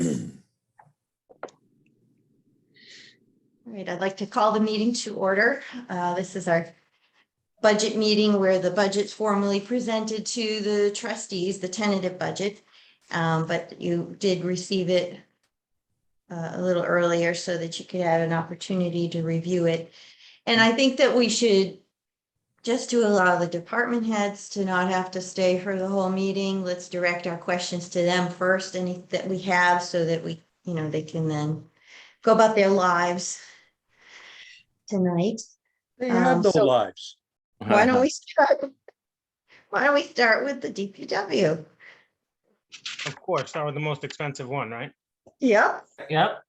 All right, I'd like to call the meeting to order. This is our budget meeting where the budget's formally presented to the trustees, the tentative budget. But you did receive it a little earlier so that you could have an opportunity to review it. And I think that we should, just to allow the department heads to not have to stay for the whole meeting, let's direct our questions to them first, any that we have, so that we, they can then go about their lives tonight. They have no So lives. why don't we start? Why don't we start with the DPW? Of course, start with the most expensive one, right? Yep. Yep.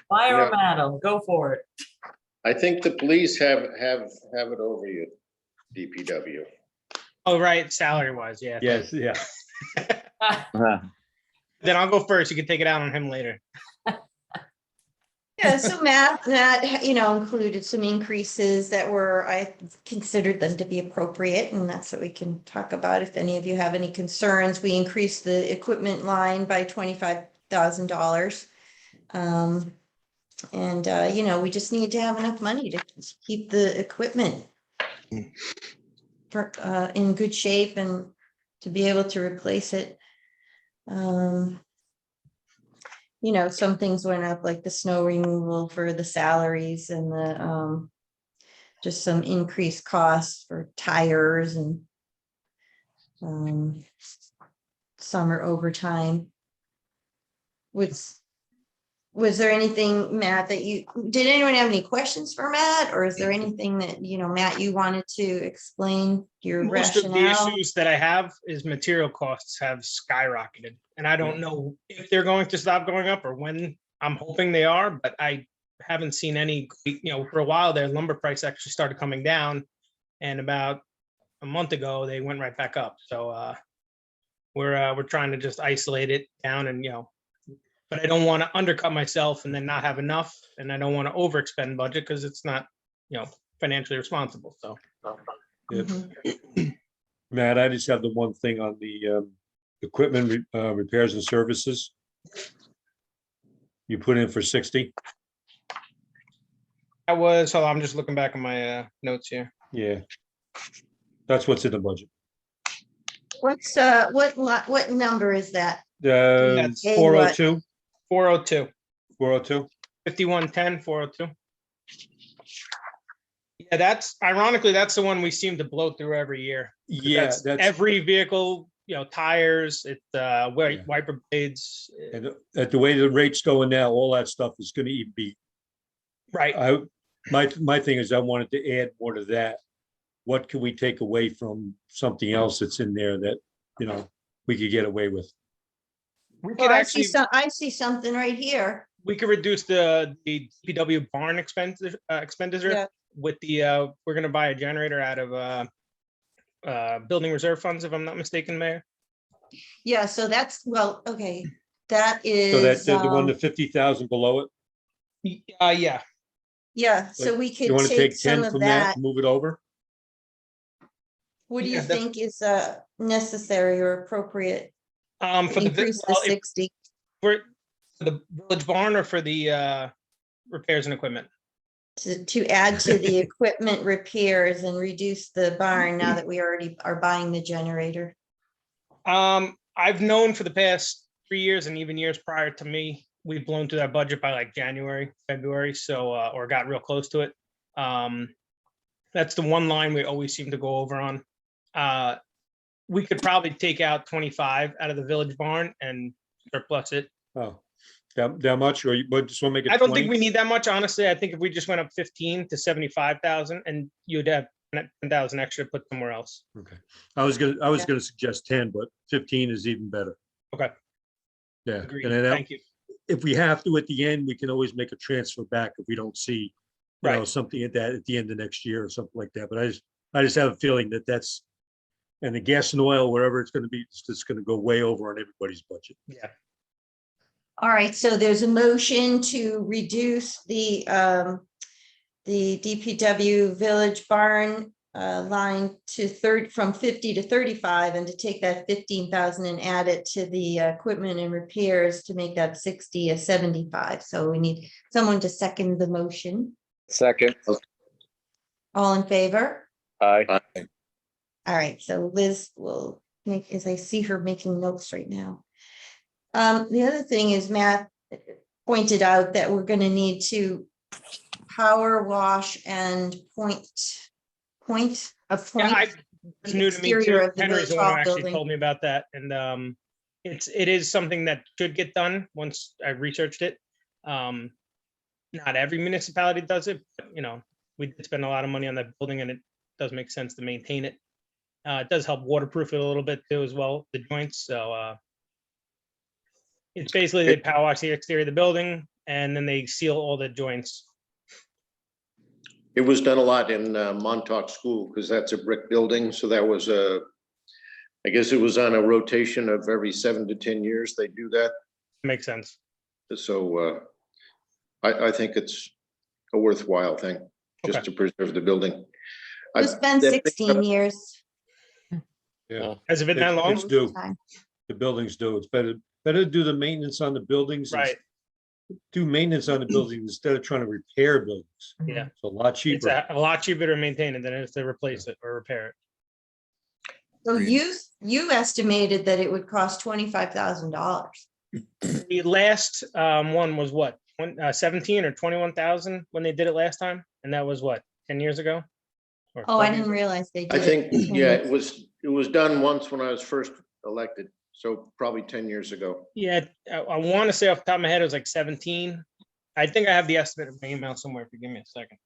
Fire madam, go for it. I think the police have it over you, DPW. Oh, right, salary wise, yeah. Yes, yeah. Then I'll go first. You can take it out on him later. Yeah, so Matt, included some increases that I considered them to be appropriate, and that's what we can talk about. If any of you have any concerns, we increased the equipment line by $25,000. We just need to have enough money to keep the equipment in good shape and to be able to replace it. Some things went up, like the snow removal for the salaries and the just some increased costs for tires and summer overtime. Was there anything, Matt, did anyone have any questions for Matt, or is there anything that, Matt, you wanted to explain your Most of the rationale? issues that I have is material costs have skyrocketed. And I don't know if they're going to stop going up or when. I'm hoping they are, but I haven't seen any, for a while their lumber price actually started coming down. And about a month ago, they went right back up. So we're trying to just isolate it down and, but I don't want to undercut myself and then not have enough. And I don't want to overexpend budget because it's not, financially responsible. So. Mhm. Matt, I just have the one thing on the equipment repairs and services. You put in for 60. That was, hold on, I'm just looking back at my notes here. Yeah. That's what's in the budget. What's what number is that? That's 402, 402. 402. 5110, 402. Yeah, that's ironically, that's the one we seem to blow through every year. Yeah, That's that's every vehicle, tires, wiper blades. and at the way the rate's going now, all that stuff is going to be. Right. My thing is I wanted to add more to that. What can we take away from something else that's in there that, we could get away with? We Well, could actually, I see something right here. we could reduce the DPW barn expenditure Yeah. with the, we're going to buy a generator out of building reserve funds, if I'm not mistaken, Mayor. Yeah, so that's, okay, that is. So that's the one to 50,000 below it. Yeah. Yeah, so we You could want to take take some 10 of from that, that. and move it over? What do you Yeah, that's- think is necessary or appropriate? For the, Increase the well, if 60. for the village barn or for the repairs and equipment? To add to the equipment repairs and reduce the barn now that we already are buying the generator. I've known for the past 3 years and even years prior to me, we've blown through that budget by like January, February, so or got real close to it. That's the one line we always seem to go over on. We could probably take out 25 out of the village barn and surplus it. Oh, that much, or you just want to make it I don't 20? think we need that much, honestly. I think if we just went up 15 to 75,000, and you'd have 10,000 extra to put somewhere else. Okay, I was gonna suggest 10, but 15 is even better. Okay. Yeah, Agreed. and then Thank you. if we have to at the end, we can always make a transfer back if we don't see, Right. something at the end of next year or something like that. But I just have a feeling that's, and the gas and oil, wherever it's gonna be, it's just gonna go way over on everybody's budget. Yeah. All right, so there's a motion to reduce the DPW village barn line to from 50 to 35, and to take that 15,000 and add it to the equipment and repairs to make that 60 or 75. So we need someone to second the motion. Second. All in favor? Aye. All right, so Liz will make, as I see her making notes right now. The other thing is Matt pointed out that we're gonna need to power wash and point Yeah, it's new to me exterior too. of the Henry's village the one who hall actually building. told me about that, and it is something that should get done once I researched it. Not every municipality does it, but we did spend a lot of money on that building, and it does make sense to maintain it. It does help waterproof it a little bit too as well, the joints. So it's basically they power wash the exterior of the building, and then they seal all the joints. It was done a lot in Montauk School because that's a brick building. So that was I guess it was on a rotation of every 7 to 10 years. They do that. Makes sense. So I think it's a worthwhile thing just Okay. to preserve the building. It's been 16 years. Yeah. Has it been that long? It's due. The buildings do. It's better to do the maintenance on the buildings. Right. Do maintenance on the buildings instead of trying to repair buildings. Yeah. It's a lot It's cheaper. a lot cheaper to maintain it than it is to replace it or repair it. So you estimated that it would cost $25,000. The last one was what, 17 or 21,000 when they did it last time, and that was what, 10 years ago? Or Oh, I 12 years didn't ago? realize they did. I think, it. yeah, it was done once when I was first elected. So probably 10 years ago. Yeah, I want to say off the top of my head it was like 17. I think I have the estimate of my email somewhere. If you give me a second.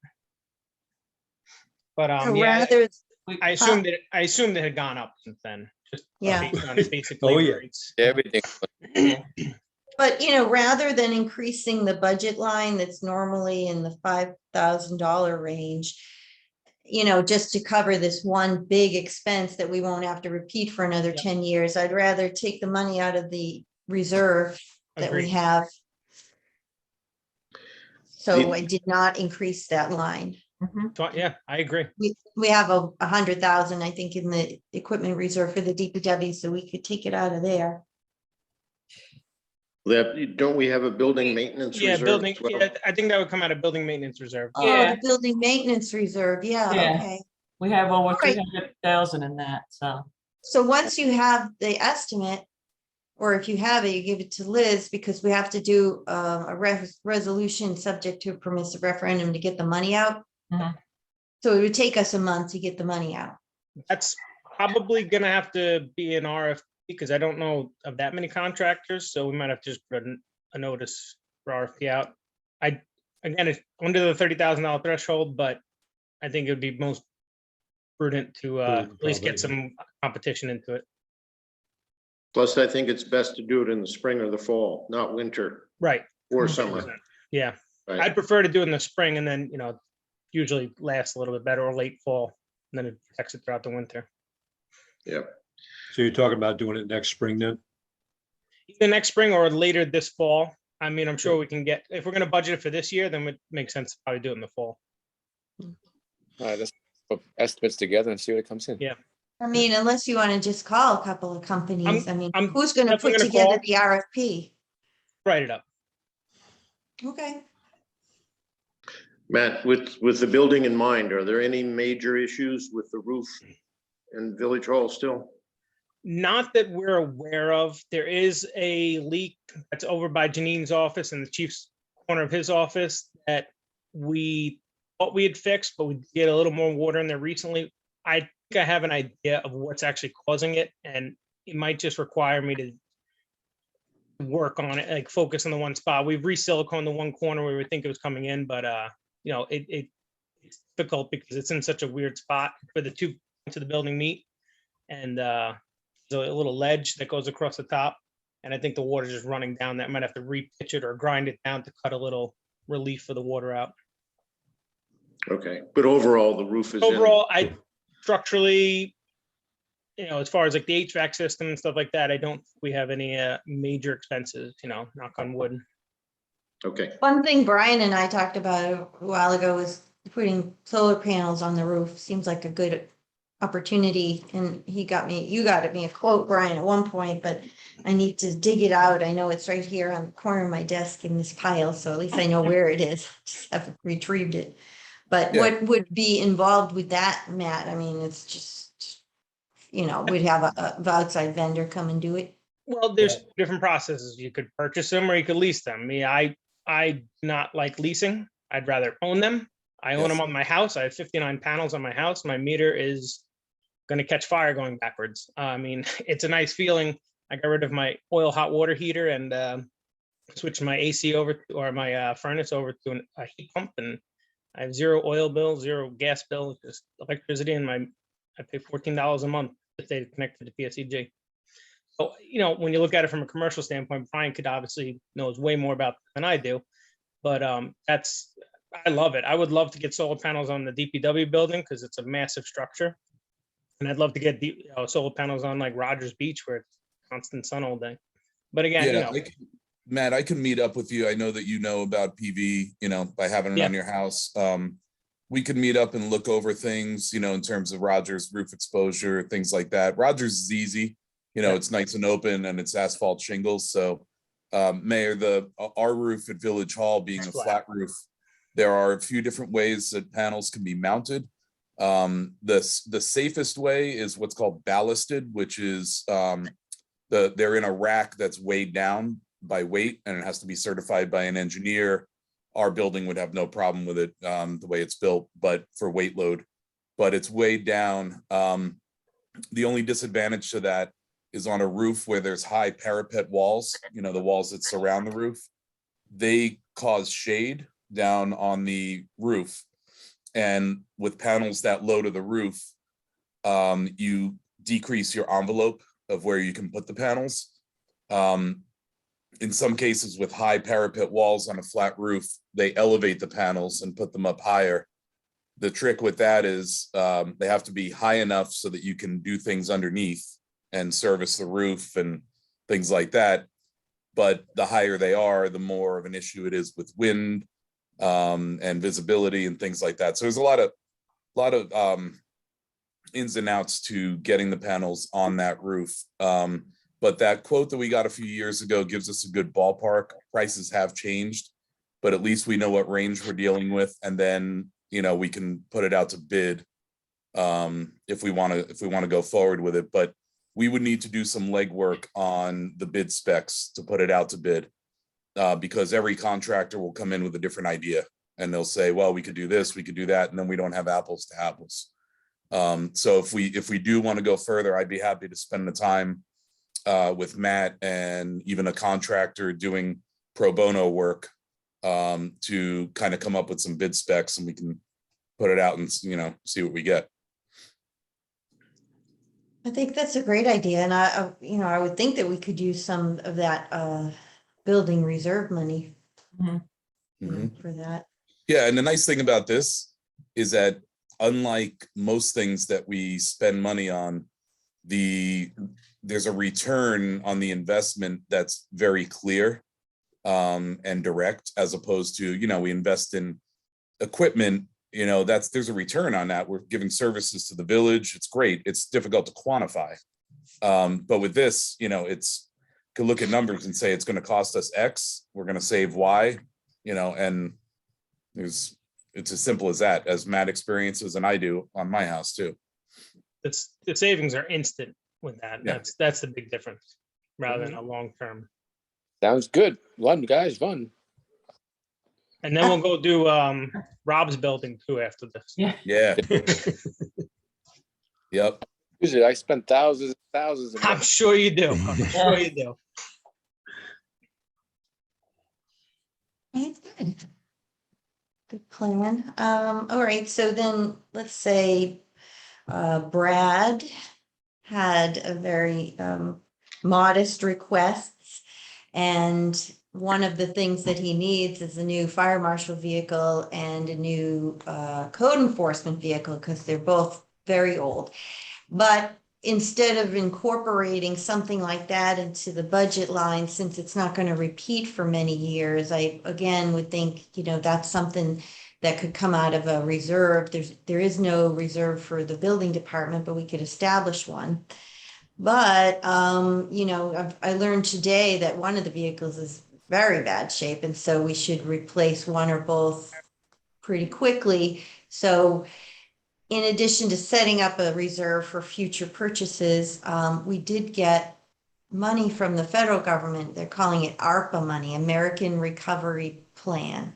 But So yeah, rather, I assumed it had gone up since then. Just Yeah. based on basic Oh, labor yeah. rates. Everything. but rather than increasing the budget line that's normally in the $5,000 range, just to cover this one big expense that we won't have to repeat for another Yep. 10 years, I'd rather take the money out of the reserve that we Agreed. have. So The- I did not increase that line. Yeah, I agree. We have 100,000, I think, in the equipment reserve for the DPW, so we could take it out of there. Don't we have a building maintenance Yeah, reserve? building. as well? Yeah, I think that would come out of building maintenance reserve. Oh, Yeah. the building maintenance reserve, yeah, Yeah. okay. We have over Right. 300,000 in that, so. So once you have the estimate, or if you have it, you give it to Liz, because we have to do a resolution subject to a permissive referendum to get the money out. Mhm. So it would take us a month to get the money out. That's probably gonna have to be an RFP because I don't know of that many contractors, so we might have to just put a notice for RFP out. Again, it's under the $30,000 threshold, but I think it would be most prudent to at least get Probably. some competition into it. Plus, I think it's best to do it in the spring or the fall, not winter Right. or summer. Yeah, Right. I'd prefer to do it in the spring and then, usually lasts a little bit better, or late fall, and then it protects it throughout the winter. Yeah. So you're talking about doing it next spring then? Either next spring or later this fall. I mean, I'm sure we can get, if we're gonna budget it for this year, then it makes sense to probably do it in the fall. All right, let's put estimates together and see what it comes in. Yeah. I mean, unless you want to just call a couple of companies, I mean, I'm who's gonna definitely put gonna together call. the RFP? Write it up. Okay. Matt, with the building in mind, are there any major issues with the roof in Village Hall still? Not that we're aware of. There is a leak that's over by Janine's office and the chief's corner of his office that we thought we had fixed, but we did get a little more water in there recently. I think I have an idea of what's actually causing it, and it might just require me to work on it, like focus on the one spot. We've re-siliconed the one corner where we think it was coming in, but it's difficult because it's in such a weird spot where the two to the building meet. And there's a little ledge that goes across the top. And I think the water's just running down that. Might have to re-pitch it or grind it down to cut a little relief for the water out. Okay, but overall, the roof is in. Overall, structurally, as far as like the HVAC system and stuff like that, I don't think we have any major expenses, knock on wood. Okay, One thing Brian and I talked about a while ago was putting solar panels on the roof seems like a good opportunity. And you got me a quote, Brian, at one point, but I need to dig it out. I know it's right here on the corner of my desk in this pile, so at least I know where it is. Just haven't retrieved it. But Yeah. what would be involved with that, Matt? I mean, it's just, we'd have a outside vendor come and do it. Well, there's different processes. You could purchase them or you could lease them. I do not like leasing. I'd rather own them. I own Yes. them on my house. I have 59 panels on my house. My meter is going to catch fire going backwards. I mean, it's a nice feeling. I got rid of my oil hot water heater and switched my AC over or my furnace over to a heat pump, and I have zero oil bill, zero gas bill, just electricity, and I pay $14 a month to stay connected to PSEG. So, when you look at it from a commercial standpoint, Brian could obviously knows way more about than I do, but I love it. I would love to get solar panels on the DPW building because it's a massive structure. And I'd love to get solar panels on like Rogers Beach where it's constant sun all day. But again, Yeah, Matt, I can meet up with you. I know that you know about PV, by having it Yeah. on your house. We could meet up and look over things, in terms of Rogers roof exposure, things like that. Rogers is easy, it's nice and open and it's asphalt shingles. So Mayor, our roof at Village Hall being a flat roof, there are a few different ways that panels can be mounted. The safest way is what's called ballasted, which is they're in a rack that's weighed down by weight, and it has to be certified by an engineer. Our building would have no problem with it the way it's built, but for weight load, but it's weighed down. The only disadvantage to that is on a roof where there's high parapet walls, the walls that surround the roof, they cause shade down on the roof. And with panels that low to the roof, you decrease your envelope of where you can put the panels. In some cases with high parapet walls on a flat roof, they elevate the panels and put them up higher. The trick with that is they have to be high enough so that you can do things underneath and service the roof and things like that. But the higher they are, the more of an issue it is with wind and visibility and things like that. So there's a lot of ins and outs to getting the panels on that roof. But that quote that we got a few years ago gives us a good ballpark. Prices have changed, but at least we know what range we're dealing with. And then, we can put it out to bid if we want to go forward with it. But we would need to do some legwork on the bid specs to put it out to bid. Because every contractor will come in with a different idea and they'll say, well, we could do this, we could do that, and then we don't have apples to apples. So if we do want to go further, I'd be happy to spend the time with Matt and even a contractor doing pro bono work to kind of come up with some bid specs, and we can put it out and see what we get. I think that's a great idea. And I would think that we could use some of that building reserve money for that. Yeah, and the nice thing about this is that unlike most things that we spend money on, there's a return on the investment that's very clear and direct, as opposed to, we invest in equipment, there's a return on that. We're giving services to the village. It's great. It's difficult to quantify. But with this, it's could look at numbers and say it's going to cost us X, we're going to save Y, and it's as simple as that, as Matt experiences and I do on my house too. The savings are instant with that. Yeah. That's the big difference rather than a long term. Sounds good. Fun, guys, fun. And then we'll go do Rob's building too after this. Yeah. Yep. I spent thousands. I'm sure you do. I'm sure you do. It's good. Good plan. All right, so then let's say Brad had a very modest requests, and one of the things that he needs is a new fire marshal vehicle and a new code enforcement vehicle, because they're both very old. But instead of incorporating something like that into the budget line, since it's not going to repeat for many years, I again would think, that's something that could come out of a reserve. There is no reserve for the building department, but we could establish one. But, you know, I learned today that one of the vehicles is very bad shape, and so we should replace one or both pretty quickly. So in addition to setting up a reserve for future purchases, we did get money from the federal government. They're calling it ARPA money, American Recovery Plan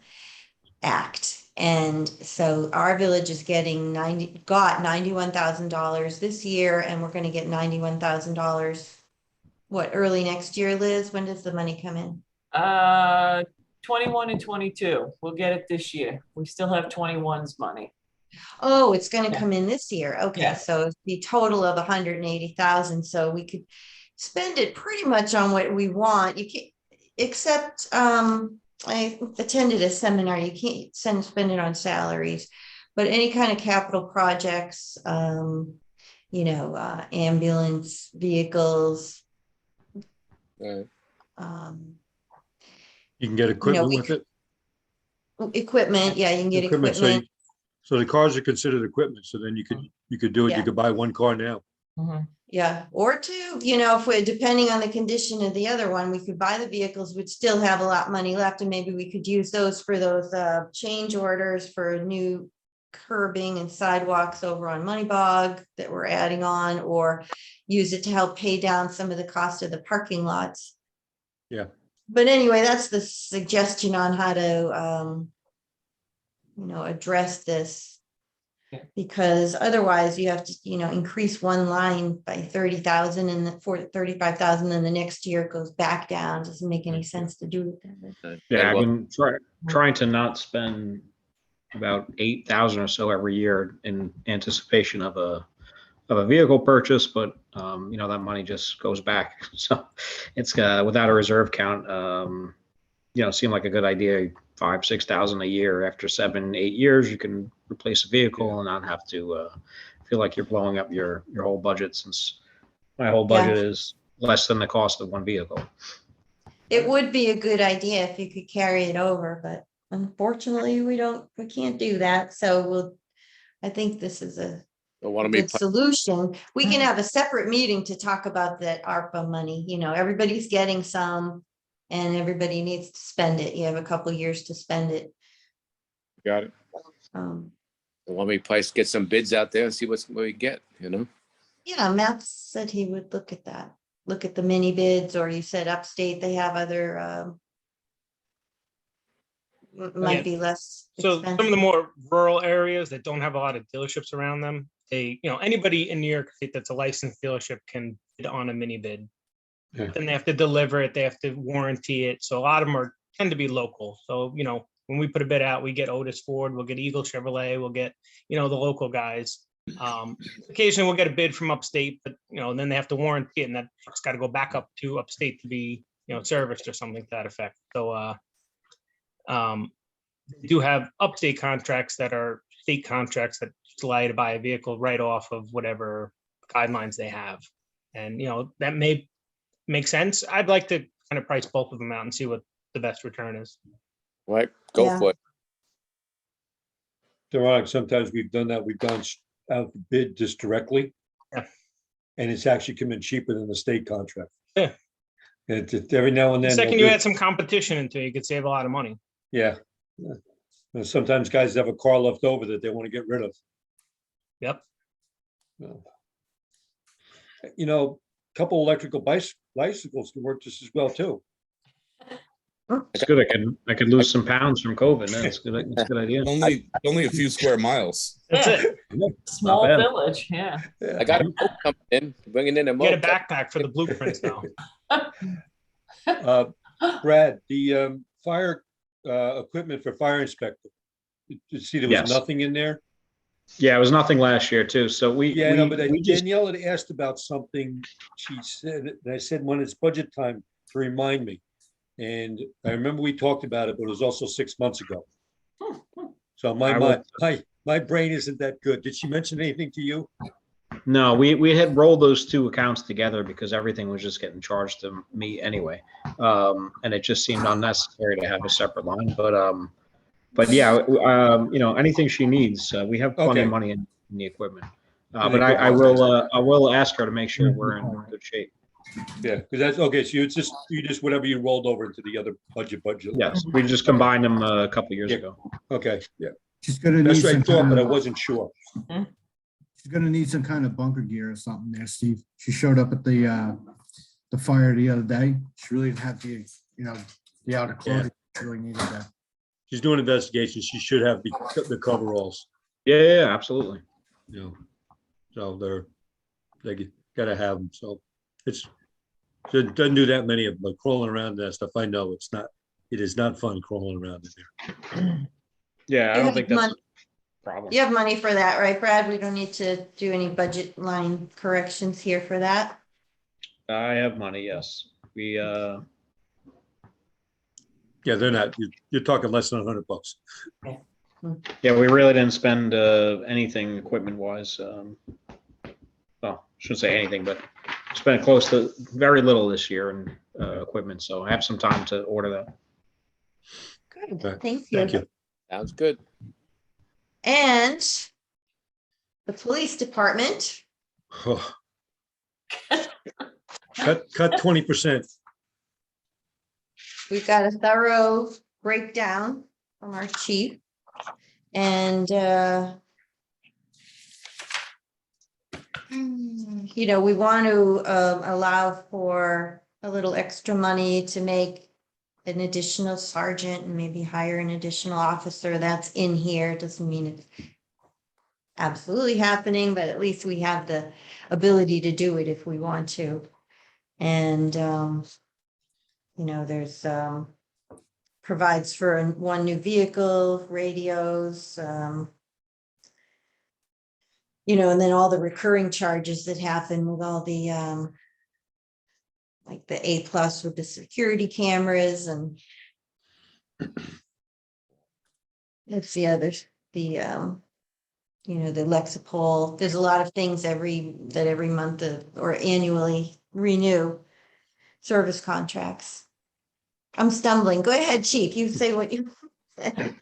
Act. And so our village is getting got $91,000 this year, and we're gonna get $91,000, what, early next year, Liz? When does the money come in? 21 and 22. We'll get it this year. We still have 21's money. Oh, it's gonna Yeah. come in this year. Okay, Yeah. so it's the total of 180,000, so we could spend it pretty much on what we want. You can't, except, I attended a seminar, you can't spend it on salaries, but any kind of capital projects, you know, ambulance vehicles, Right. You can get equipment we with it. equipment, yeah, you can get So equipment. so the cars are considered equipment, so then you could do it, Yeah. you could buy one car now. Mhm. Yeah, or two, you know, if we're depending on the condition of the other one, we could buy the vehicles, we'd still have a lot of money left, and maybe we could use those for those change orders for new curbing and sidewalks over on Moneybog that we're adding on, or use it to help pay down some of the cost of the parking lots. Yeah. But anyway, that's the suggestion on how to you know, address this. Yeah. Because otherwise you have to, you know, increase one line by 30,000 and for 35,000, and the next year it goes back down. Doesn't make any sense to do it. Yeah, I've well, been trying to not spend about 8,000 or so every year in anticipation of a vehicle purchase, but you know, that money just goes back. So it's without a reserve count, you know, seemed like a good idea. 5,000-6,000 a year. After 7-8 years, you can replace a vehicle and not have to feel like you're blowing up your whole budget, since my whole Yeah. budget is less than the cost of one vehicle. It would be a good idea if you could carry it over, but unfortunately we can't do that. So I think this is a Don't want to be, good solution. We can have a separate meeting to talk about that ARPA money. You know, everybody's getting some and everybody needs to spend it. You have a couple years to spend it. got it. Um, Don't want me to get some bids out there and see what we get, you know? Yeah, Matt said he would look at that. Look at the mini bids, or you said upstate, they have other, might be less So some of the expensive. more rural areas that don't have a lot of dealerships around them, they, you know, anybody in New York State that's a licensed dealership can bid on a mini bid. Yeah. Then they have to deliver it, they have to warranty it. So a lot of them tend to be local. So, you know, when we put a bid out, we get Otis Ford, we'll get Eagle Chevrolet, we'll get, you know, the local guys. Occasionally we'll get a bid from upstate, but, you know, then they have to warranty it, and that truck's got to go back up to upstate to be, you know, serviced or something to that effect. So, they do have upstate contracts that are state contracts that allow you to buy a vehicle right off of whatever guidelines they have. And, you know, that may make sense. I'd like to kind of price both of them out and see what the best return is. Right, go Yeah. for it. There sometimes we've done that. We've gone out to bid just directly. Yeah. And it's actually come in cheaper than the state contract. Yeah. And it's every now and The then. second they'll you do- add some competition into it, you could save a lot of money. Yeah. Yeah. And sometimes guys have a car left over that they want to get rid of. Yep. No. You know, a couple electrical bicycles can work just as well too. It's good. I could lose some pounds from COVID. That's good. That's a good idea. Only a few square miles. That's Yeah. it. Small bad. village, yeah. I got a moat coming in, bringing in a Get a moat. backpack for the blueprints now. Brad, the fire equipment for fire inspector. You see, there was Yes. nothing in there. Yeah, it was nothing last year too. So Yeah, no, but we just, Danielle had asked about something. She said, and I said, when it's budget time, to remind me. And I remember we talked about it, but it was also 6 months ago. So I will- my brain isn't that good. Did she mention anything to you? no, we had rolled those two accounts together because everything was just getting charged to me anyway. And it just seemed unnecessary to have a separate line, but But yeah, anything she needs, we have plenty Okay. of money in the equipment. In the But I equipment, will ask her to make sure we're in good shape. Yeah, because that's, okay, so you just, whatever you rolled over into the other budget. Yes, we just combined them a couple years Yeah. ago. Okay, yeah, She's gonna need that's what I some thought, kind but I of, wasn't sure. she's gonna need some kind of bunker gear or something there, Steve. She showed up at the fire the other day. She really didn't have the outer clothing. She really needed that. She's doing investigations, she should have the coveralls, Yeah, absolutely. you know. So they gotta have them, so it doesn't do that many of them, but crawling around that stuff, I know it is not fun crawling around in there. Yeah, I You don't have think that's mon- a problem. You have money for that, right, Brad? We don't need to do any budget line corrections here for that. I have money, yes. We, Yeah, they're not, you're talking less than $100. yeah, we really didn't spend anything equipment wise. Well, shouldn't say anything, but spent close to very little this year in equipment. So I have some time to order that. Good, Right, thank Thank you. you. Sounds good. And the police department, Cut 20%. we've got a thorough breakdown from our chief. And, we want to allow for a little extra money to make an additional sergeant and maybe hire an additional officer. That's in here. Doesn't mean it's absolutely happening, but at least we have the ability to do it if we want to. And, there's, provides for one new vehicle, radios, and then all the recurring charges that happen with all the, like the A+ with the security cameras and that's the others, the Lexipol. There's a lot of things every month or annually renew service contracts. I'm stumbling. Go ahead, chief. You say what you said.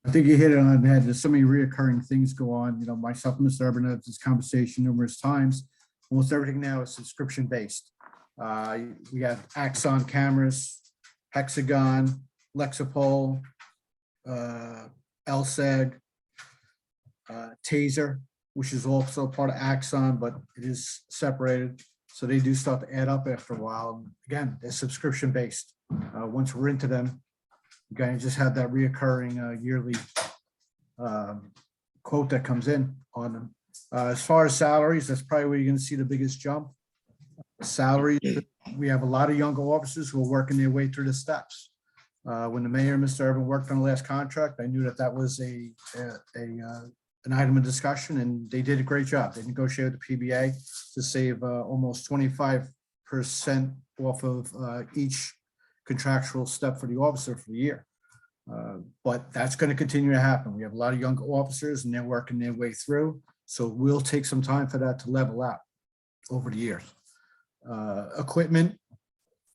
I think you hit it on the head. There's so many reoccurring things go on. Myself and Mr. Urban have this conversation numerous times. Almost everything now is subscription based. We have Axon cameras, Hexagon, Lexipol, LSEG, Taser, which is also part of Axon, but it is separated. So they do start to add up after a while. Again, they're subscription based. Once we're into them, you kind of just have that reoccurring yearly quote that comes in on them. As far as salaries, that's probably where you're going to see the biggest jump. Salaries, we have a lot of younger officers who are working their way through the steps. When the mayor, Mr. Urban, worked on the last contract, I knew that was an item of discussion, and they did a great job. They negotiated with the PBA to save almost 25% off of each contractual step for the officer for the year. But that's going to continue to happen. We have a lot of young officers and they're working their way through. So we'll take some time for that to level out over the years. Equipment,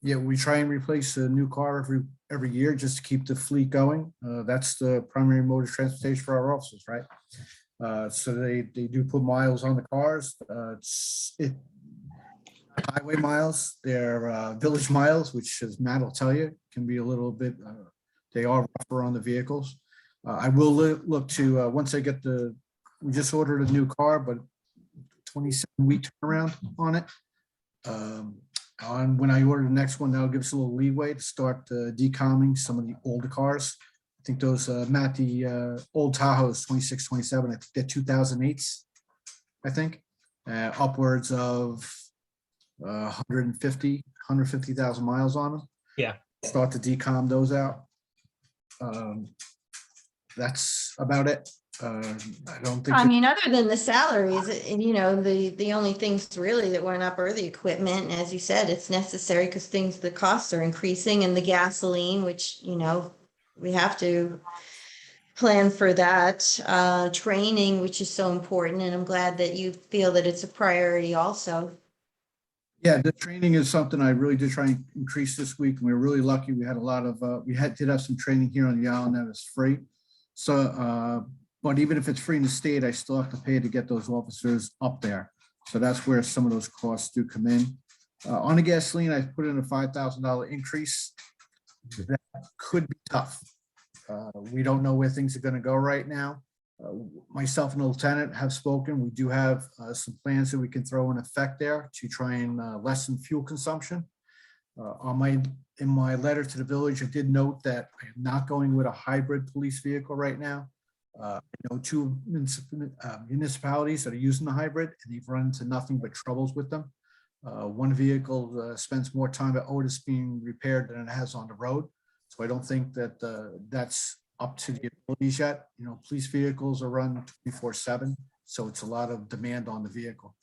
yeah, we try and replace a new car every year just to keep the fleet going. That's the primary mode of transportation for our officers, right? So they do put miles on the cars. Highway miles, they're village miles, which, as Matt will tell you, can be a little bit, they are rougher on the vehicles. I will look to, once I get we just ordered a new car, but 27-week turnaround on it. On when I order the next one, that'll give us a little leeway to start decomming some of the older cars. I think those, Matt, the old Tahoe's 26, 27, I think they're 2008s, I think, upwards of 150,000 miles on them. Yeah. Start to decom those out. That's about it. I don't think. I mean, other than the salaries, the only things really that went up are the equipment. And as you said, it's necessary because the costs are increasing, and the gasoline, which, we have to plan for that. Training, which is so important. And I'm glad that you feel that it's a priority also. Yeah, the training is something I really did try and increase this week. And we were really lucky. We had a lot of, did have some training here on the island that was free. But even if it's free in the state, I still have to pay to get those officers up there. So that's where some of those costs do come in. On the gasoline, I put in a $5,000 increase. That could be tough. We don't know where things are going to go right now. Myself and the lieutenant have spoken. We do have some plans that we can throw in effect there to try and lessen fuel consumption. In my letter to the village, I did note that I am not going with a hybrid police vehicle right now. I know two municipalities that are using the hybrid, and they've run into nothing but troubles with them. One vehicle spends more time at Otis being repaired than it has on the road. So I don't think that that's up to the abilities yet. You know, police vehicles are run 24/7, so it's a lot of demand on the vehicle.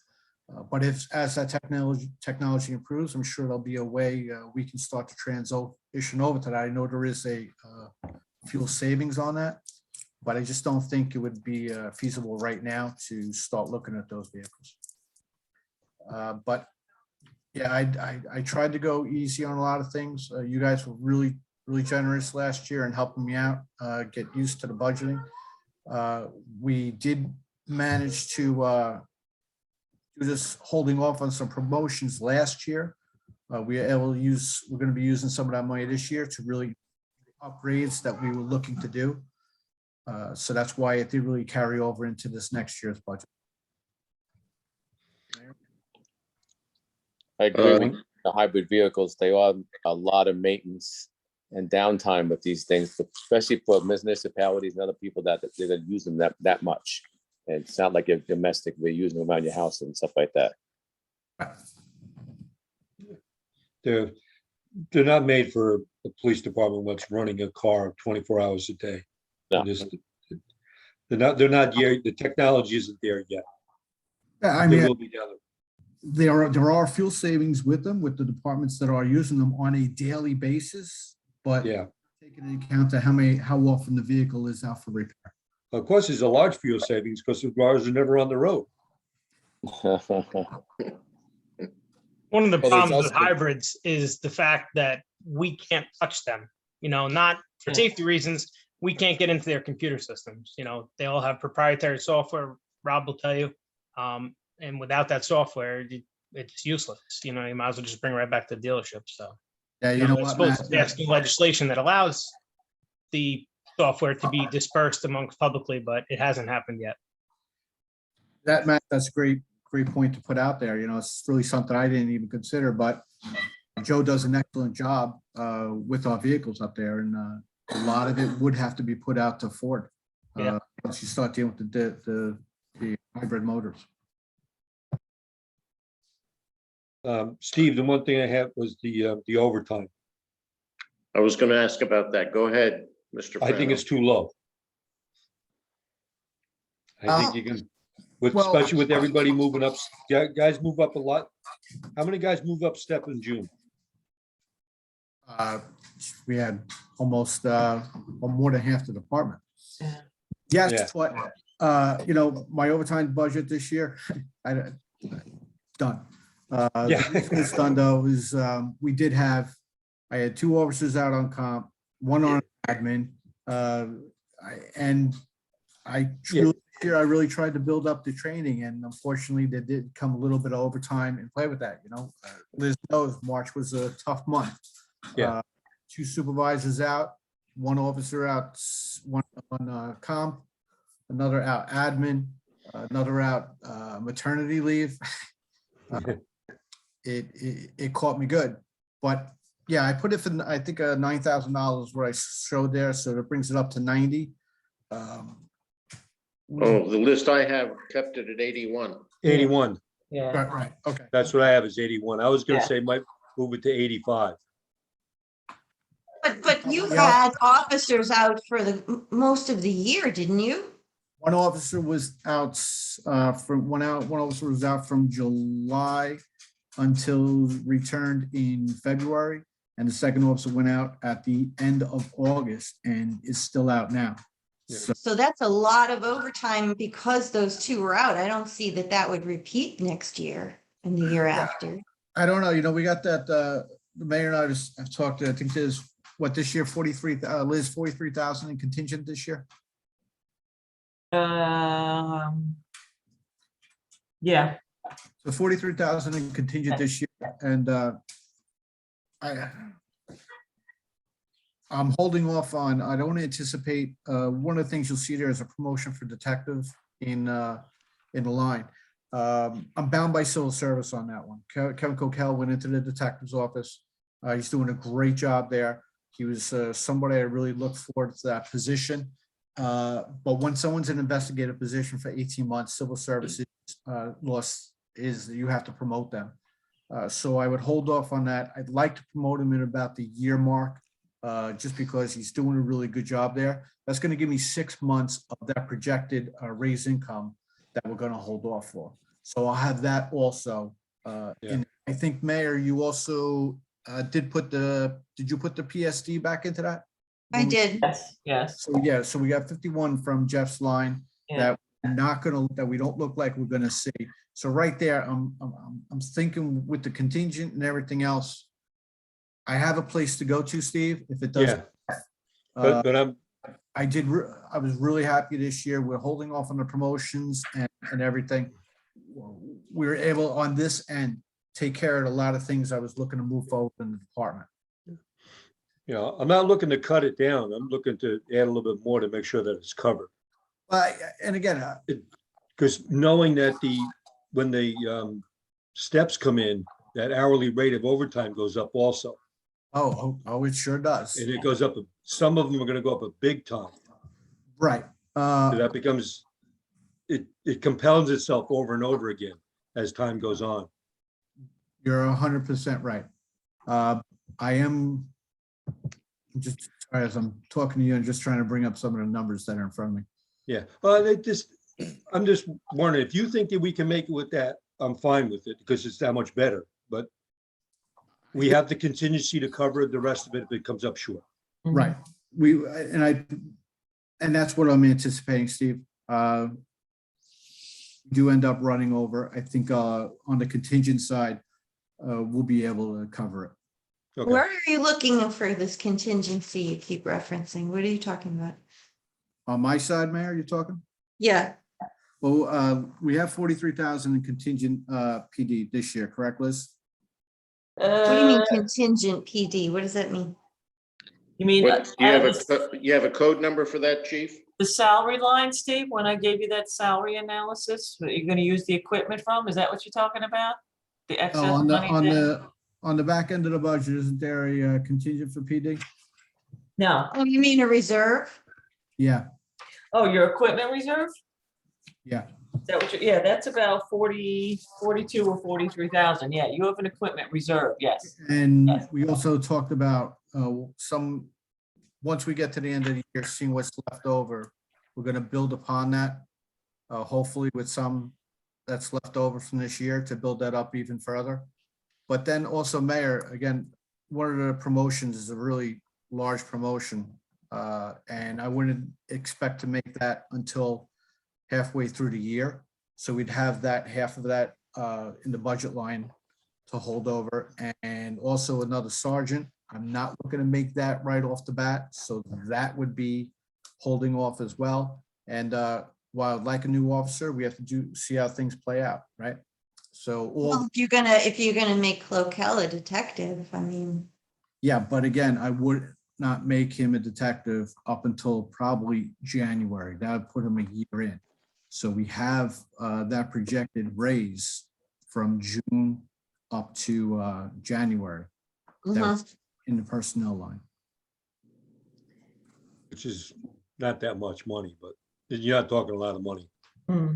But as that technology improves, I'm sure there'll be a way we can start to transition over to that. I know there is a fuel savings on that, but I just don't think it would be feasible right now to start looking at those vehicles. But yeah, I tried to go easy on a lot of things. You guys were really generous last year in helping me out, get used to the budgeting. We did manage to do this holding off on some promotions last year. We're going to be using some of that money this year to really upgrades that we were looking to do. So that's why it did really carry over into this next year's budget. I agree with the hybrid vehicles. They are a lot of maintenance and downtime with these things, especially for municipalities and other people that they're going to use them that much. And it's not like you're domestic, they're using them around your house and stuff like that. They're not made for the police department what's running a car 24 hours a day. No. They're not yet, the technology isn't there yet. Yeah, I They mean, will be down there are fuel savings with them, with the departments that are using them on a daily basis, but yeah. taking into account to how often the vehicle is out for repair. Of course, there's a large fuel savings because the cars are never on the road. One of the there's problems with also- hybrids is the fact that we can't touch them, not for safety reasons. We can't get into their computer systems. They all have proprietary software. Rob will tell you. And without that software, it's useless. You might as well just bring it right back to the dealership. So Yeah, you know what, supposed to Matt? pass new legislation that allows the software to be dispersed amongst publicly, but it hasn't happened yet. Matt, that's a great point to put out there. It's really something I didn't even consider, but Joe does an excellent job with our vehicles up there, and a lot of it would have to be put out to Ford once you start dealing with the hybrid motors. Steve, the one thing I had was the overtime. I was going to ask about that. Go ahead, Mr. I think Frano. it's too low. I think you can, especially with everybody moving up, guys move up a lot. How many guys move up step in June? We had almost more than half the department. Yeah. Yes, but my overtime budget this year, done. Yeah. The reason it's done though is I had 2 officers out on comp, 1 on admin, and I really tried to build up the training, and unfortunately there did come a little bit of overtime and play with that. Liz knows March was a tough month. Yeah. 2 supervisors out, 1 officer out, 1 on comp, another out admin, another out maternity leave. It caught me good, but yeah, I put it for, I think, $9,000 what I showed there, so that brings it up to 90. Oh, the list I have kept it at 81. 81. Yeah. Right, okay. That's what I have is 81. I was gonna Yeah. say might move it to 85. But you Yeah. had officers out for the most of the year, didn't you? 1 officer was out one officer was out from July until returned in February. And the 2nd officer went out at the end of August and is still out now. Yeah. So that's a lot of overtime because those 2 were out. I don't see that would repeat next year and the year after. I don't know, we got that, the mayor and I have talked, I think there's, this year, 43,000 in contingent this year? Yeah, So 43,000 in contingent this year, and I, I'm holding off on, I don't anticipate, one of the things you'll see there is a promotion for detective in the line. I'm bound by civil service on that one. Kevin Coquel went into the detective's office. He's doing a great job there. He was somebody I really looked forward to that position. But when someone's in an investigative position for 18 months, civil services loss is you have to promote them. So I would hold off on that. I'd like to promote him in about the year mark, just because he's doing a really good job there. That's going to give me 6 months of that projected raise income that we're going to hold off for. So I'll have that also. Yeah. I think, Mayor, you also did you put the PSD back into that? I did. yes. So yeah, so we got 51 from Jeff's line Yeah. that we're not gonna, that we don't look like we're gonna see. So right there, I'm thinking with the contingent and everything else, I have a place to go to, Steve, if it doesn't. Yeah. But I'm, I was really happy this year. We're holding off on the promotions and everything. We were able on this end, take care of a lot of things I was looking to move forward in the department. you know, I'm not looking to cut it down. I'm looking to add a little bit more to make sure that it's covered. And again, Because knowing that when the steps come in, that hourly rate of overtime goes up also. oh, it sure does. And it goes up, some of them are gonna go up a big time. Right. So that becomes, it compounds itself over and over again as time goes on. You're 100% right. I am just, as I'm talking to you, I'm just trying to bring up some of the numbers that are in front of me. Yeah, I'm just wondering, if you think that we can make it with that, I'm fine with it because it's that much better, but we have the contingency to cover the rest of it if it comes up short. Right. And that's what I'm anticipating, Steve. Do end up running over. I think on the contingent side, we'll be able to cover it. Okay. Where are you looking for this contingency you keep referencing? What are you talking about? On my side, Mayor, you're talking? Yeah, Well, we have 43,000 in contingent PD this year, correct, Liz? what do you mean contingent PD? What does that mean? You mean What, you have a code number for that, chief? the salary line, Steve, when I gave you that salary analysis, that you're gonna use the equipment from? Is that what you're talking about? The excess Oh, money there? on the back end of the budget, isn't there a contingent for PD? No. Oh, you mean a reserve? Yeah, Oh, your equipment reserve? yeah. Is that what yeah, that's about 42 or 43,000. Yeah, you have an equipment reserve, yes. And Yes. we also talked about once we get to the end of the year, seeing what's left over, we're gonna build upon that. Hopefully with some that's left over from this year to build that up even further. But then also, Mayor, again, one of the promotions is a really large promotion. And I wouldn't expect to make that until halfway through the year. So we'd have that half of that in the budget line to hold over. And also another sergeant. I'm not looking to make that right off the bat. So that would be holding off as well. And while I'd like a new officer, we have to see how things play out, right? So Well, if you're gonna make Cloquel a detective, I mean, yeah, but again, I would not make him a detective up until probably January. That would put him a year in. So we have that projected raise from June up to January. That was in the personnel line. Which is not that much money, but you're not talking a lot of money. Hmm.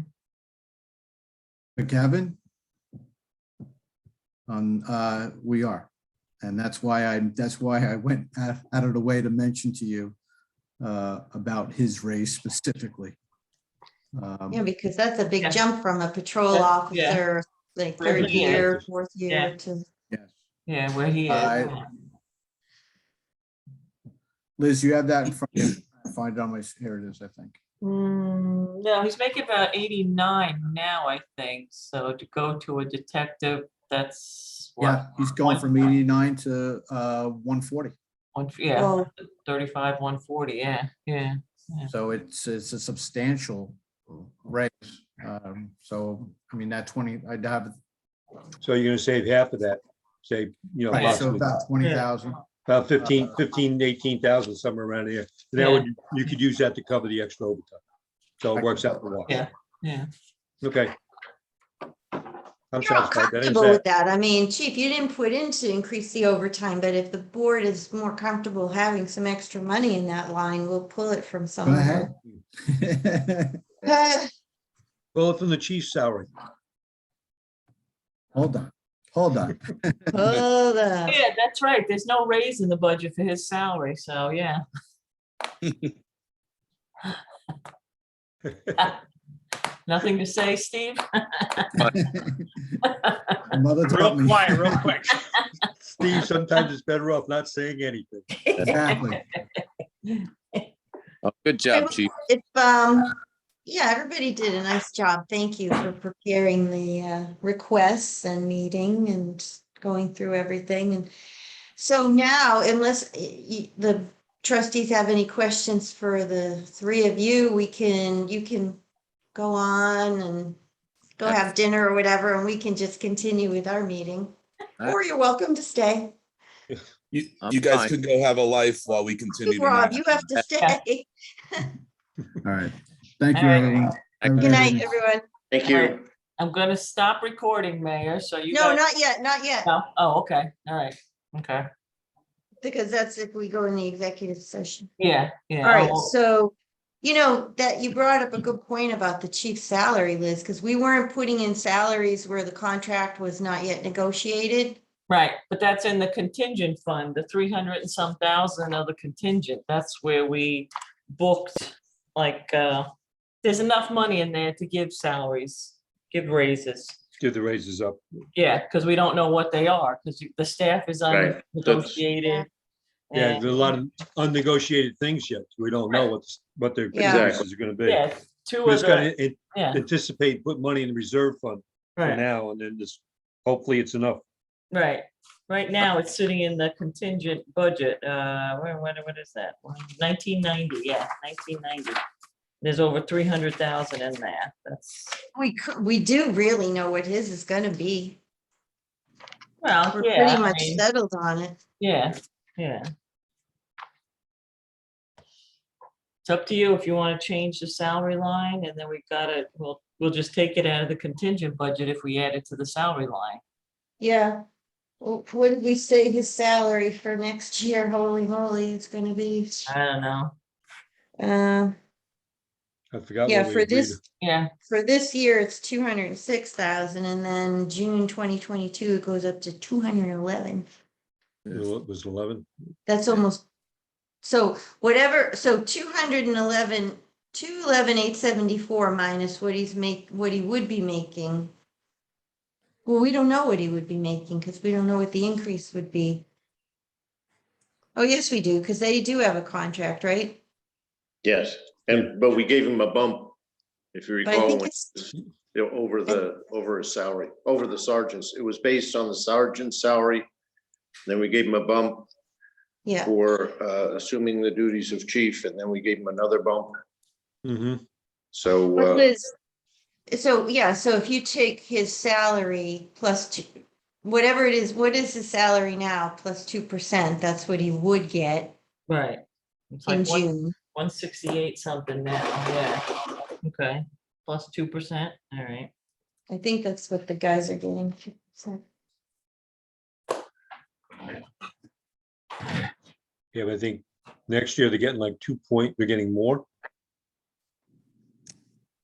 But Kevin, we are. And that's why I went out of the way to mention to you about his race specifically. yeah, because that's a big Yeah. jump from a patrol Yeah. officer, like Right, third yeah. year, fourth year Yeah. to. Yeah, where he is. Liz, you have that in front of you. Find it on my, here it is, I think. No, he's making about 89 now, I think. So to go to a detective, that's what? Yeah, he's going from 89 to 140. Yeah, Oh. 35, 140. Yeah. So it's a substantial raise. So, I mean, that 20, I'd have, So you're gonna save half of that, say, you know, right, so possibly about 20,000. about 18,000, somewhere around here. And that would, you could use that to cover the extra overtime. So it works out the wash. Yeah, yeah. Okay. I'm You're all satisfied. That is comfortable with that. that. I mean, chief, you didn't put in to increase the overtime, but if the board is more comfortable having some extra money in that line, we'll pull it from Go somewhere. ahead. Well, from the chief's salary. Hold on, hold on. Hold on. Yeah, that's right. There's no raise in the budget for his salary, so yeah. Nothing to say, Steve? Mother Real taught me. quiet, real quick. Steve, sometimes it's better off not saying anything. Exactly. Oh, good job, chief. If, yeah, everybody did a nice job. Thank you for preparing the requests and meeting and going through everything. And so now, unless the trustees have any questions for the three of you, you can go on and go have dinner or whatever, and we can just continue with our meeting. Or you're welcome to stay. You guys fine. could go have a life while we continue to Rob, not. you have to stay. All right. Thank you, All right. everyone. Have a Good good night, evening. everyone. Thank All you. right. I'm gonna stop recording, Mayor, so you No, guys. not yet, not yet, No? Oh, okay, all right, okay. because that's if we go in the executive session. Yeah, yeah. All right, I'll- so, you know, that you brought up a good point about the chief's salary, Liz, because we weren't putting in salaries where the contract was not yet negotiated. Right, but that's in the contingent fund, the 300 and some thousand of the contingent, that's where we booked, like, there's enough money in there to give salaries, give raises. Give the raises up. Yeah, because we don't know what they are, because the staff is Right, unnegotiated. Yeah, and- there's a lot of unnegotiated things yet. We don't know what their Yeah. increases are gonna be. Yeah, two We of just gotta the, yeah, anticipate, put money in the reserve fund for right. now, and then just, hopefully it's enough. Right, right now it's sitting in the contingent budget, what is that? 1990, yeah, 1990. There's over 300,000 in there, that's, We do really know what his is gonna be. well, We're yeah, pretty I much mean, settled on it. yeah, yeah. It's up to you if you want to change the salary line, and then we've got it, we'll just take it out of the contingent budget if we add it to the salary line. Yeah. Well, what did we say his salary for next year? Holy moly, it's gonna be. I don't know, I forgot Yeah, what we for agreed. yeah, for this year, it's 206,000, and then June 2022, it goes up to 211. It was 11. That's almost, so whatever, so 211, 211,874 minus what what he would be making. Well, we don't know what he would be making because we don't know what the increase would be. Oh, yes, we do, because they do have a contract, right? Yes, but we gave him a bump, if you But I recall, think when- it's, over his salary, over the sergeant's. It was based on the sergeant's salary. Then we gave him a bump yeah, for assuming the duties of chief, and then we gave him another bump. Mm-hmm. So, But Liz, so, yeah, so if you take his salary plus two, whatever it is, what is his salary now, plus 2%, that's what he would get right. It's in like June. 168 something now, yeah, okay, plus 2%, all right. I think that's what the guys are getting. 2%. Yeah, but I think next year they're getting like they're getting more.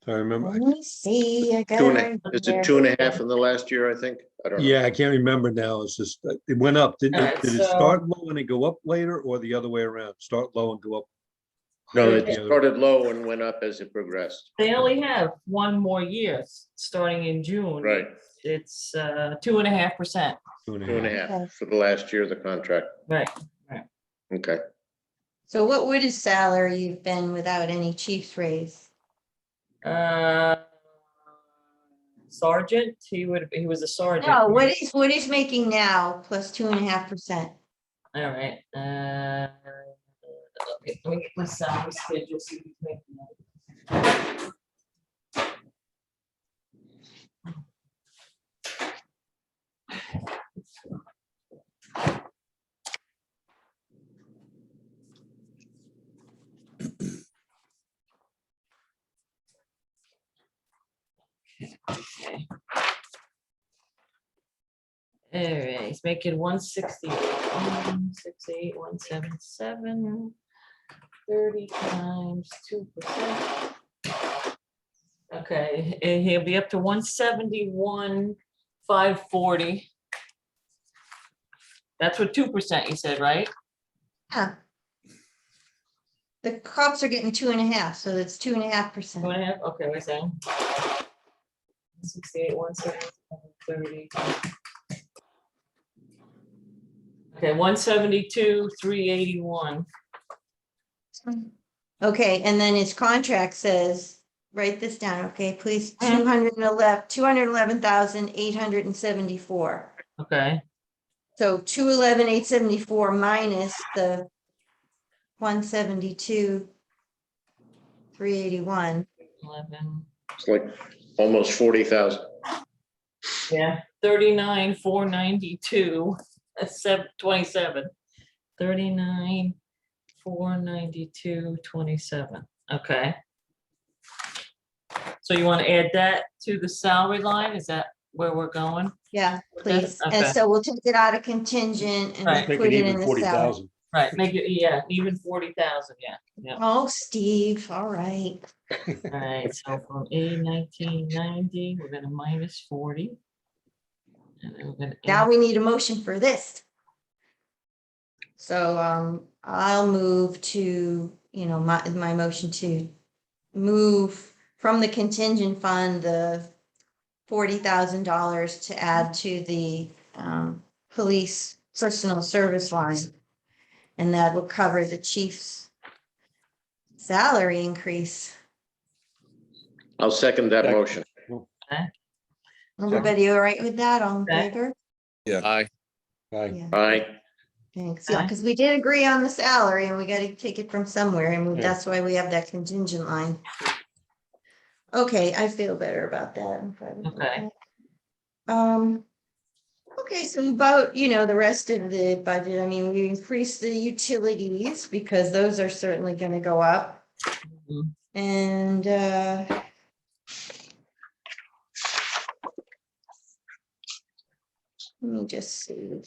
So I remember, Let me see, I got two it and right a, is here. it 2.5 in the last year, I think? I don't know. yeah, I can't remember now. It's just, it went up. Did Alright, it so- start low and it go up later, or the other way around? Start low and go up? No, it Yeah. started low and went up as it progressed. They only have one more year, starting in June. Right, It's 2.5%, 2.5 Okay. for the last year of the contract. right. Okay. So what would his salary have been without any chief's raise? Sergeant, he was a sergeant. No, what he's making now plus 2.5%. All right. Okay, let me get my salary schedule. See what he's making. All right, he's making 160, 168, 177, 30 times 2%. Okay, and he'll be up to 171, 540. That's with 2%, you said, right? Yeah. The cops are getting 2.5, so that's 2.5%. 2.5, okay, wait a second. 168, 177, 30. Okay, 172, 381. Okay, and then his contract says, write this down, okay, please, Mhm. 211,874. Okay, So 211,874 minus the 172,381. 11. It's like almost 40,000. Yeah, 39, 492, that's 27. 39, 492, 27. Okay. So you want to add that to the salary line? Is that where we're going? Yeah, please. And Okay. so we'll take it out of contingent and Right. Make put it it even in the 40,000. salary. Right, make it, yeah, even 40,000, yeah, yeah. Oh, Steve, all right. All right, so from A 1990, we're gonna minus 40. And then we're gonna Now add, we need a motion for this. So I'll move to, my motion to move from the contingent fund, the $40,000 to add to the police personal service line. And that will cover the chief's salary increase. I'll second that Second. motion. Everybody all right with that? All in Okay. favor? Aye. Aye. Yeah, Aye. thanks. Yeah, because we did agree on the salary and we got to take it from somewhere, and Yeah. that's why we have that contingent line. Okay, I feel better about that. I'm fine with Okay. that. Okay, so about, the rest of the budget, I mean, we increased the utilities because those are certainly gonna go up. Mhm. And let me just see.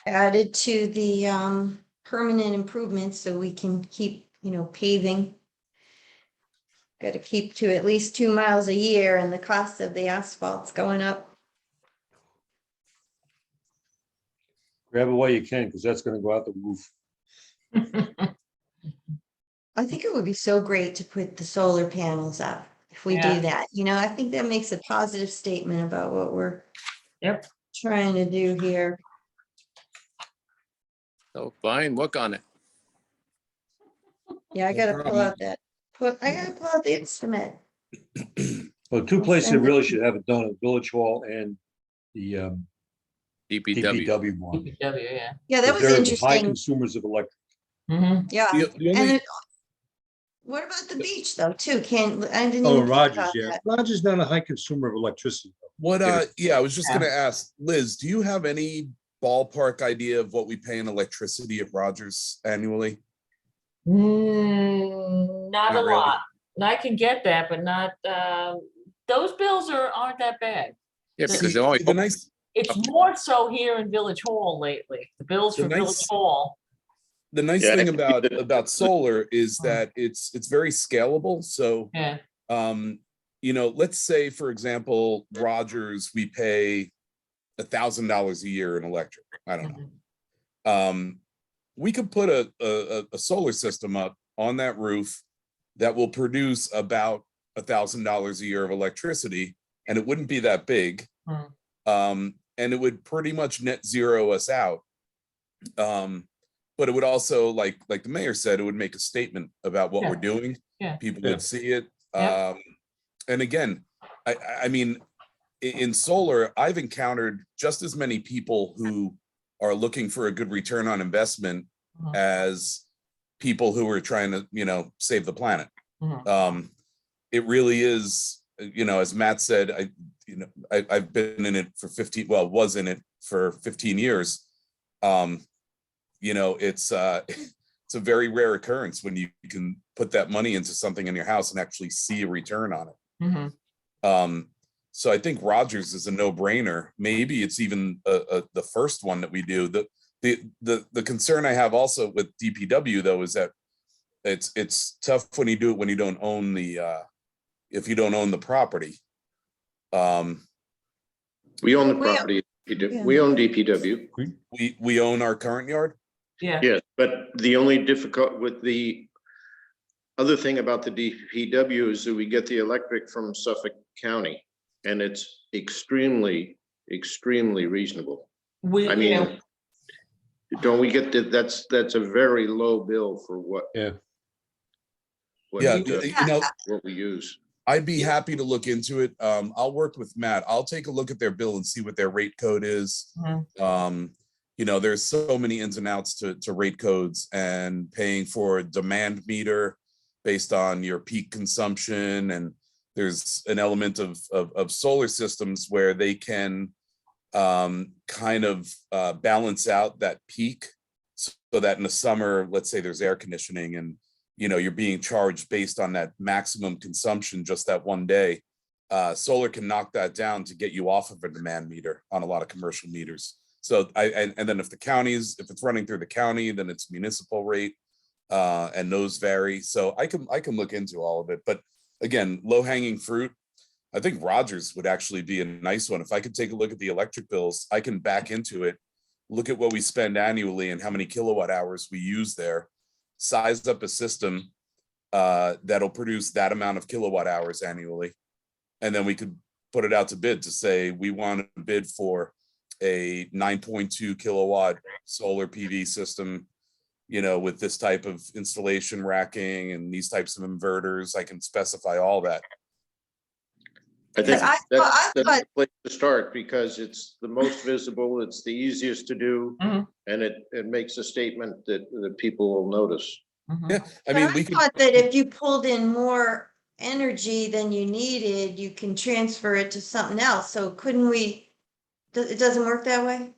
Added to the permanent improvements so we can keep, paving. Got to keep to at least 2 miles a year, and the cost of the asphalt's going up. Grab it while you can, because that's gonna go out the roof. I think it would be so great to put the solar panels up if we Yeah. do that. I think that makes a positive statement about what we're Yep. trying to do here. So fine, work on it. Yeah, I No gotta pull problem. out the instrument. Well, two I'll places that send it. really should have it done, at Village Hall and the DPW. DPW one. DPW, yeah. Yeah, that was They're high interesting. consumers of electric. Mhm. Yeah. The And only, what about the beach though, too? I didn't Oh, even and think Rogers, about yeah. that. Rogers not a high consumer of electricity. what, yeah, I was just Yeah. gonna ask, Liz, do you have any ballpark idea of what we pay in electricity at Rogers annually? Not a Not really. lot. And I can get that, but not, those bills aren't that bad. Yeah, The- because See, they're only, the nice, It's more so here in Village Hall lately. The bills The for Village nice- Hall. the nice Yeah, thing I think about solar is that it's very scalable. So, Yeah. let's say, for example, Rogers, we pay $1,000 a year in electric. I don't know. Mhm. We could put a solar system up on that roof that will produce about $1,000 a year of electricity, and it wouldn't be that big. Hmm. And it would pretty much net zero us out. But it would also, like the mayor said, it would make a statement about what Yeah. we're doing. Yeah. People Yeah. would see it. Yep. And again, I mean, in solar, I've encountered just as many people who are looking for a good return on investment Mhm. as people who are trying to, save the planet. Mhm. It really is, as Matt said, I've been in it for 15, well, was in it for 15 years. It's it's a very rare occurrence when you can put that money into something in your house and actually see a return on it. Mhm. So I think Rogers is a no-brainer. Maybe it's even the first one that we do. The concern I have also with DPW though is that it's tough when you do it when you don't own if you don't own the property. We own the We- property. yeah. We own DPW. We own our current yard. Yeah. Yes, but the only difficult with the other thing about the DPW is that we get the electric from Suffolk County, and it's extremely, extremely reasonable. We, I mean, don't we get that? That's a very low bill for what Yeah. Yeah, what we use. I'd be happy to look into it. I'll work with Matt. I'll take a look at their bill and see what their rate code is. Mhm. There's so many ins and outs to rate codes, and paying for a demand meter based on your peak consumption. And there's an element of solar systems where they can kind of balance out that peak so that in the summer, let's say there's air conditioning and you're being charged based on that maximum consumption just that one day. Solar can knock that down to get you off of a demand meter on a lot of commercial meters. So and then if it's running through the county, then it's municipal rate, and those vary. So I can look into all of it. But again, low hanging fruit. I think Rogers would actually be a nice one. If I could take a look at the electric bills, I can back into it, look at what we spend annually and how many kilowatt hours we use there, size up a system that'll produce that amount of kilowatt hours annually. And then we could put it out to bid to say, we want to bid for a 9.2 kilowatt solar PV system, with this type of installation racking and these types of inverters. I can specify all that. I think I that's thought- the place to start because it's the most visible, it's the easiest to do, Mhm. and it makes a statement that people will notice. Mhm. Yeah, I But mean, we could. thought that if you pulled in more energy than you needed, you can transfer it to something else. So couldn't we, it doesn't work that way?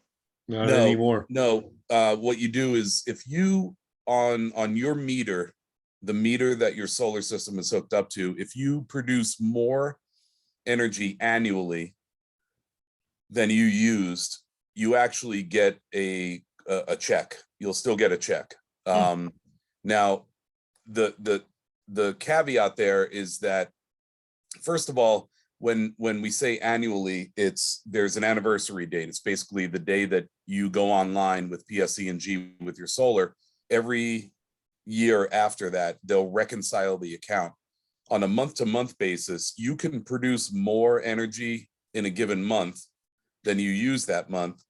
Not No, anymore. No, what you do is if you on your meter, the meter that your solar system is hooked up to, if you produce more energy annually than you used, you actually get a check. You'll still get a check. Now, the caveat there is that, first of all, when we say annually, there's an anniversary date. It's basically the day that you go online with PSE&G with your solar. Every year after that, they'll reconcile the account. On a month-to-month basis, you can produce more energy in a given month than you use that month,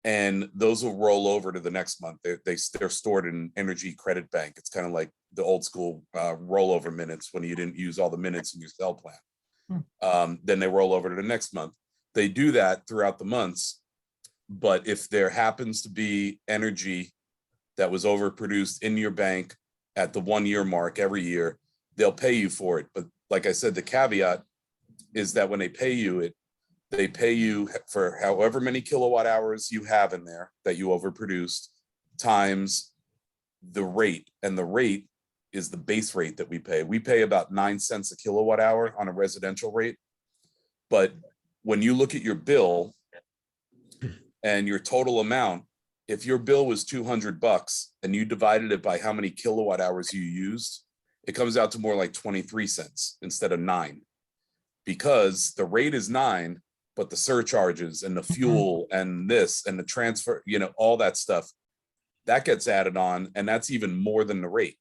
and those will roll over to the next month. They're stored in energy credit bank. It's kind of like the old school rollover minutes when you didn't use all the minutes in your cell plan. Then they roll over to the next month. They do that throughout the months, but if there happens to be energy that was overproduced in your bank at the 1 year mark every year, they'll pay you for it. But like I said, the caveat is that when they pay you they pay you for however many kilowatt hours you have in there that you overproduced times the rate. And the rate is the base rate that we pay. We pay about 9 cents a kilowatt hour on a residential rate. But when you look at your bill and your total amount, if your bill was $200 and you divided it by how many kilowatt hours you used, it comes out to more like 23 cents instead of 9, because the rate is 9, but the surcharges and the fuel and this and the transfer, all that stuff, that gets added on, and that's even more than the rate.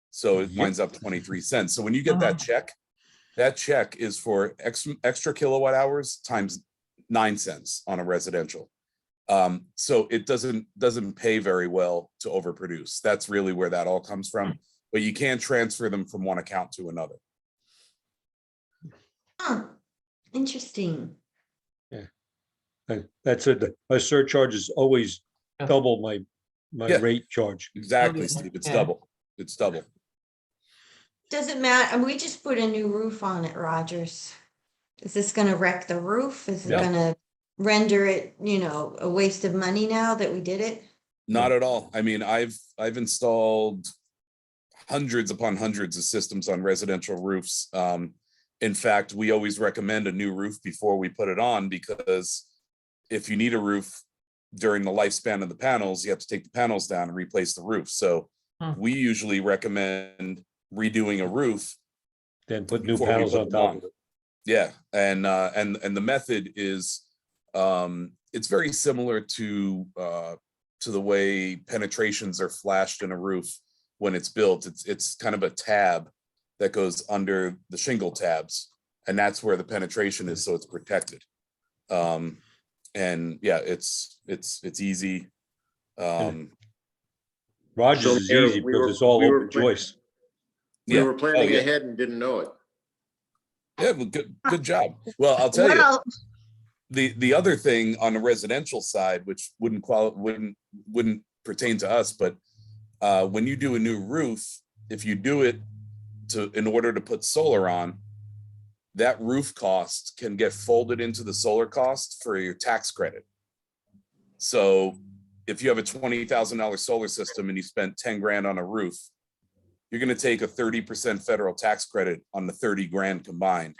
So it winds up 23 cents. So when you get that check is for extra kilowatt hours times 9 cents on a residential. So it doesn't pay very well to overproduce. That's really where that all comes from. But you can't transfer them from one account to another. Interesting. And that's it. My surcharge is always double my Yeah. rate charge. Exactly, Okay, Steve. It's yeah. double. It's double. Doesn't matter, and we just put a new roof on it, Rogers. Is this gonna wreck the roof? Is it No. gonna render it, a waste of money now that we did it? Not at all. I mean, I've installed hundreds upon hundreds of systems on residential roofs. In fact, we always recommend a new roof before we put it on, because if you need a roof during the lifespan of the panels, you have to take the panels down and replace the roof. So we usually recommend redoing a roof Then put new before we panels put on them top on. of it. Yeah, and the method is it's very similar to the way penetrations are flashed in a roof when it's built. It's kind of a tab that goes under the shingle tabs, and that's where the penetration is, so it's protected. And yeah, it's easy. Rogers So, is Mayor, easy we because were- it's all we were open pre- joist. We Yeah. were planning Oh, yeah. ahead and didn't know it. Yeah, well, good job. Well, I'll tell you. Well, The other thing on the residential side, which wouldn't pertain to us, but when you do a new roof, if you do it in order to put solar on, that roof cost can get folded into the solar cost for your tax credit. So if you have a $20,000 solar system and you spent 10 grand on a roof, you're going to take a 30% federal tax credit on the 30 grand combined,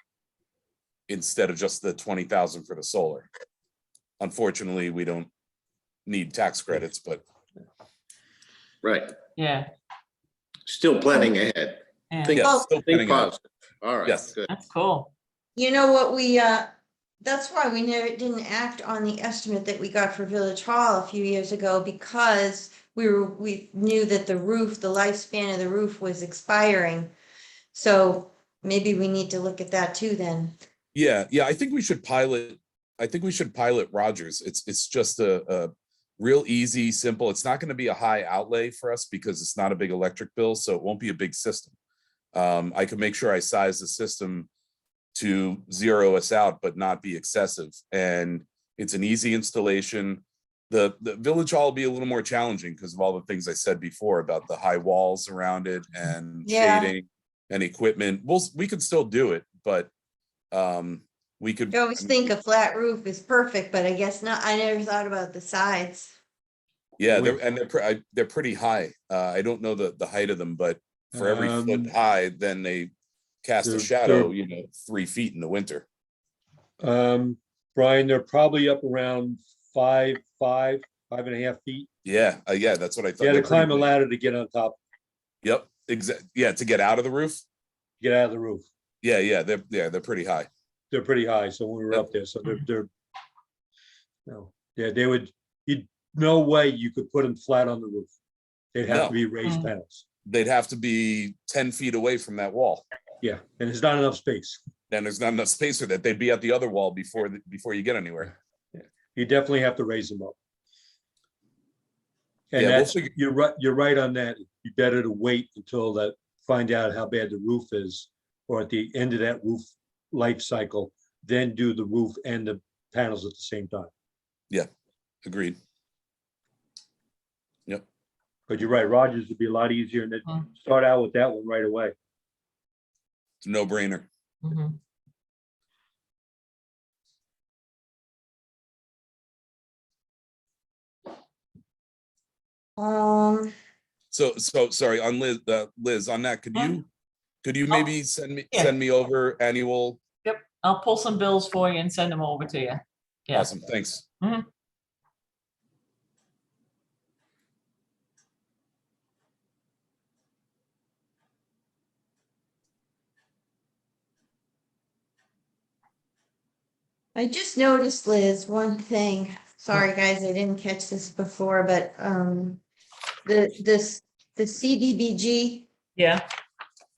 instead of just the 20,000 for the solar. Unfortunately, we don't need tax credits, but Right. Yeah, Still planning ahead. yeah, Think, yeah, still think planning ahead. positive. All right, Yes. good. that's cool. you know what, that's why we never didn't act on the estimate that we got for Village Hall a few years ago, because we knew that the lifespan of the roof was expiring. So maybe we need to look at that too then. Yeah, I think we should pilot. I think we should pilot Rogers. It's just a real easy, simple. It's not going to be a high outlay for us because it's not a big electric bill, so it won't be a big system. I can make sure I size the system to zero us out, but not be excessive. And it's an easy installation. The Village Hall will be a little more challenging because of all the things I said before about the high walls around it and Yeah. shading and equipment. We could still do it, but we could. You always think a flat roof is perfect, but I guess not. I never thought about the sides. Yeah, they're pretty high. I don't know the height of them, but for every foot high, then they cast a they're- shadow, they're- 3 feet in the winter. Brian, they're probably up around 5.5 feet. Yeah, that's what I thought. You had They're to climb a pretty big. ladder to get on top, Yep, exactly. Yeah, to get out of the roof. get out of the roof. Yeah, they're pretty high. They're pretty high, so when we were Yep. up there, so they would, no way you could put them flat on the roof. They'd have No. to be raised Mm. panels. They'd have to be 10 feet away from that wall. Yeah, and there's not enough space. And there's not enough space for that. They'd be at the other wall before you get anywhere. You definitely have to raise them up. And Yeah, we'll that's, figure- you're right on that. It'd be better to wait until find out how bad the roof is, or at the end of that roof life cycle, then do the roof and the panels at the same time. Agreed. But you're right, Rogers would be a lot easier, and then Mm. start out with that one right away. It's a no-brainer. Mhm. Um, So sorry, on Liz, on that, could you Oh, maybe send yeah. me over annual? I'll pull some bills for you and send them over to you. Yeah. Awesome, thanks. I just noticed, Liz, one thing. Sorry, guys, I didn't catch this before, but the CDBG, Yeah,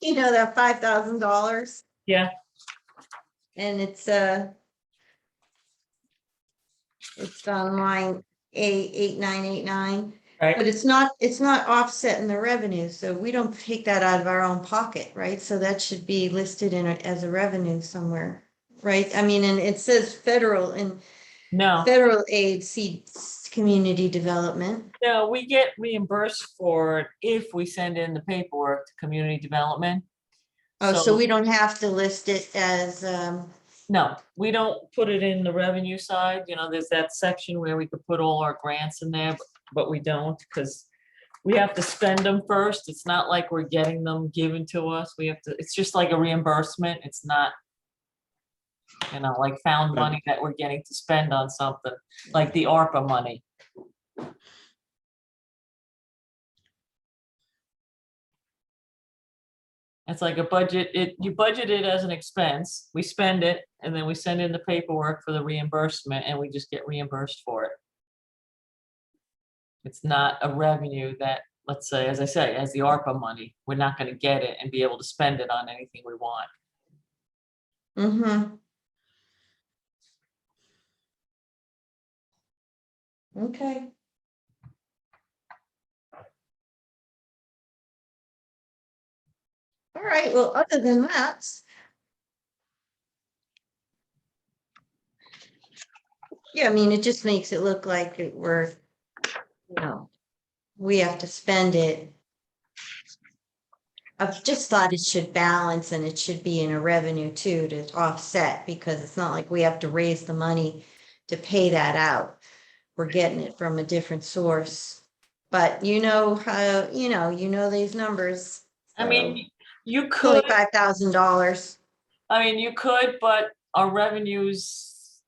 that $5,000, yeah, and it's on line A8989, but right. it's not offset in the revenue, so we don't take that out of our own pocket, right? So that should be listed as a revenue somewhere. right? I mean, and it says federal and No, federal aid seeks community development. no, we get reimbursed for it if we send in the paperwork to community development. Oh, so we don't have to list it as, No, we don't put it in the revenue side, there's that section where we could put all our grants in there, but we don't, because we have to spend them first. It's not like we're getting them given to us. We have to, it's just like a reimbursement. It's not, like found money that we're getting to spend on something, like the ARPA money. It's like a budget, you budget it as an expense, we spend it, and then we send in the paperwork for the reimbursement, and we just get reimbursed for it. It's not a revenue that, let's say, as I say, as the ARPA money, we're not gonna get it and be able to spend it on anything we want. mm-hmm. Okay. All right, well, other than that. Yeah, I mean, it just makes it look like we're, we have to spend it. I've just thought it should balance and it should be in a revenue too to offset, because it's not like we have to raise the money to pay that out. We're getting it from a different source. But you know how, these numbers. I mean, you It's only could, $5,000. you could, but our revenues